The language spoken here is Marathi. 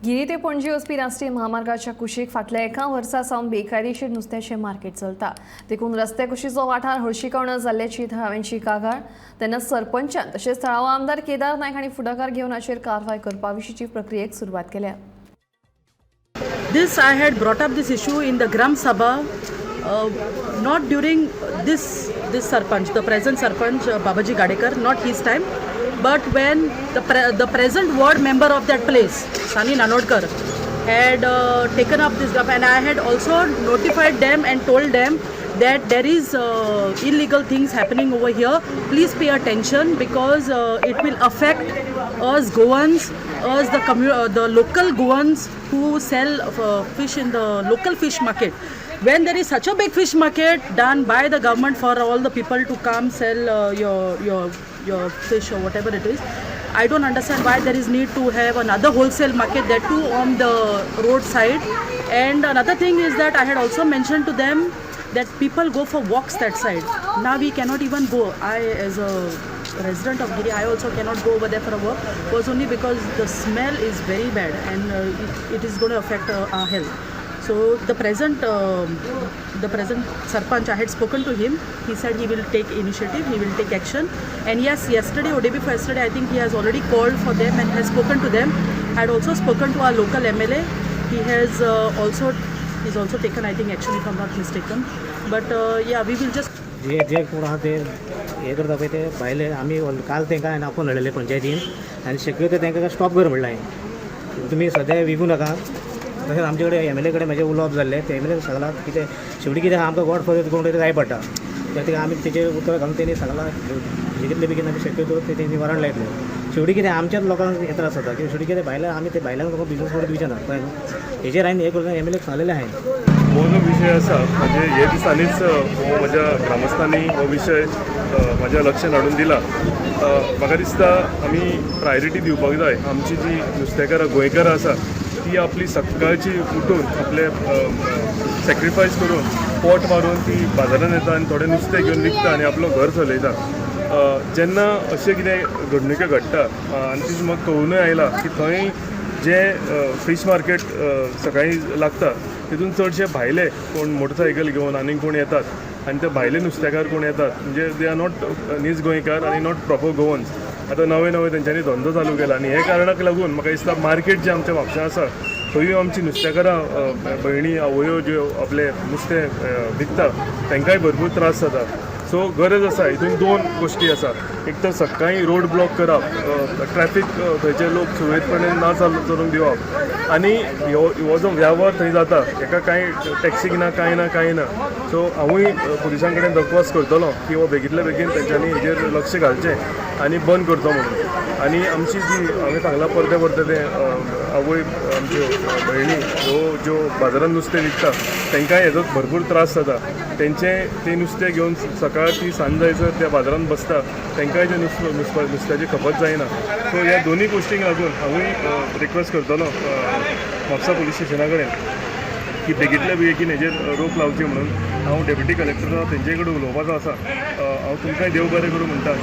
गिरी ते पणजी वचपी राष्ट्रीय महामार्गाच्या कुशीक फाटल्या एका वर्सा सावन बेकायदेशीर नुस्त्याचें मार्केट चलता। देखून रस्ते कुशीचो वाठार हळशिकावण जाल्ल्याची थळाव्यांची कागाळ। तेन्ना सरपंचान तशेंच थळावो आमदार केदार नायक हांणी फुडाकार घेवन हाचेर कारवाय करपा विशींची प्रक्रियेक सुरवात केल्या। This I had brought up this issue in the Gram Sabha, not during this Sarpanch, the present Sarpanch Babaji Gadekar, not his time, but when the present ward member of that place, Sani Nanodkar, had taken up this job, and I had also notified them and told them that there is illegal things happening over here. Please pay attention because it will affect us Goans, us the local Goans who sell fish in the local fish market. When there is such a big fish market done by the government for all the people to come sell your fish or whatever it is, I don't understand why there is need to have another wholesale market, that too on the roadside. And another thing is that I had also mentioned to them that people go for walks that side. Now we cannot even go. I, as a resident of Giri, I also cannot go over there for a walk, was only because the smell is very bad and it is going to affect our health. So the present Sarpanch, I had spoken to him. He said he will take initiative, he will take action. And yes, yesterday or day before yesterday, I think he has already called for them and has spoken to them. I had also spoken to our local MLA. He has he's also taken, I think, action, if I'm not mistaken. But yeah, we will just. जे कोण आहा ते हे करता पळय ते भायले आमी काल तांकां हांवें आपोवन हाडलेले पंचायतीन आनी शक्यतो तांकां स्टॉप कर म्हणलें हांवें, तुमी सद्या विकू नाका. तशेंच आमचे कडेन MLA कडेन म्हाजें उलोवप जाल्लें. ते MLA सांगलां कितें शेवटी कितें आमकां गॉड फॉर कोण तरी जाय पडटा, तर ताका आमी तेजेर उतर घालून तेणी सांगलां जितले बेगीन आमी शक्यतो ते निवारण लायतले. शेवटी कितें आमच्याच लोकांक हे त्रास जाता की शेवटी कितें भायल्या आमी ते भायल्यांक लोकांक बिजनस करत दिवचे ना. कळ्ळें न्हू. हेजेर हांवें हे करून MLA सांगलेलें हांवें. हो जो विषय आसा म्हणजे हे दिसांनीच हो म्हज्या ग्रामस्थांनी हो विशय म्हज्या लक्षांत हाडून दिला. म्हाका दिसता आमी प्रायोरिटी दिवपाक जाय. आमची जी नुस्तेकारां गोंयकारां आसा ती आपली सकाळची उठून आपले सॅक्रिफायस करून पोट मारून ती बाजारांत येता आनी थोडें नुस्तें घेवन विकता आनी आपलो घर चलयता. जेन्ना अशें कितें घडणुके घडटा आनी ती म्हाका कळूनय आयला की थंय जे फिश मार्केट सकाळीं लागता तितून चडशे भायले कोण मोटरसायकल घेवन आनी कोण येतात आनी ते भायले नुस्तेकार कोण येतात म्हणजे दे आर नॉट नीज गोंयकार आनी नॉट प्रॉपर गोवन्स. आतां नवे तेंच्यांनी धंदो चालू केला आनी हे कारणाक लागून म्हाका दिसता मार्केट जे आमच्या म्हापशां आसा थंय आमची नुस्तेकारां भयणी आवयो ज्यो आपले नुस्तें विकता तांकांय भरपूर त्रास जाता. सो गरज आसा हितून दोन गोश्टी आसा. एक तर सकाळीं रोड ब्लॉक करप, ट्रॅफीक थंयचे लोक सुरळीतपणे ना चलूंक दिवप आनी हो जो वेव्हार थंय जाता हेका कांय टॅक्सीक ना कांय ना. सो हांवूय पुलिसां कडेन दरख्वास्त करतलो की हो बेगींतल्या बेगीन तेंच्यांनी हेजेर लक्ष घालचें आनी बंद करचो म्हणून. आनी आमची जी हांवें सांगलां परते ते आवय आमच्यो भयणी ज्यो बाजारांत नुस्तें विकता तांकांय हेजो भरपूर त्रास जाता. ते नुस्तें घेवन सकाळ ती सांज जायसर त्या बाजारांत बसता तांकांय जे नुस्त्याची खपत जायना. सो ह्या दोनूय गोश्टींक लागून हांवूय रिक्वेस्ट करतलो म्हापसा पुलीस स्टेशना कडेन की बेगींतल्या बेगीन हेजेर रोख लावची म्हणून. हांव डेप्युटी कलेक्टर तेंचे कडेन उलोवपाचो आसा. हांव तुमकांय देव बरें करूं म्हणटा.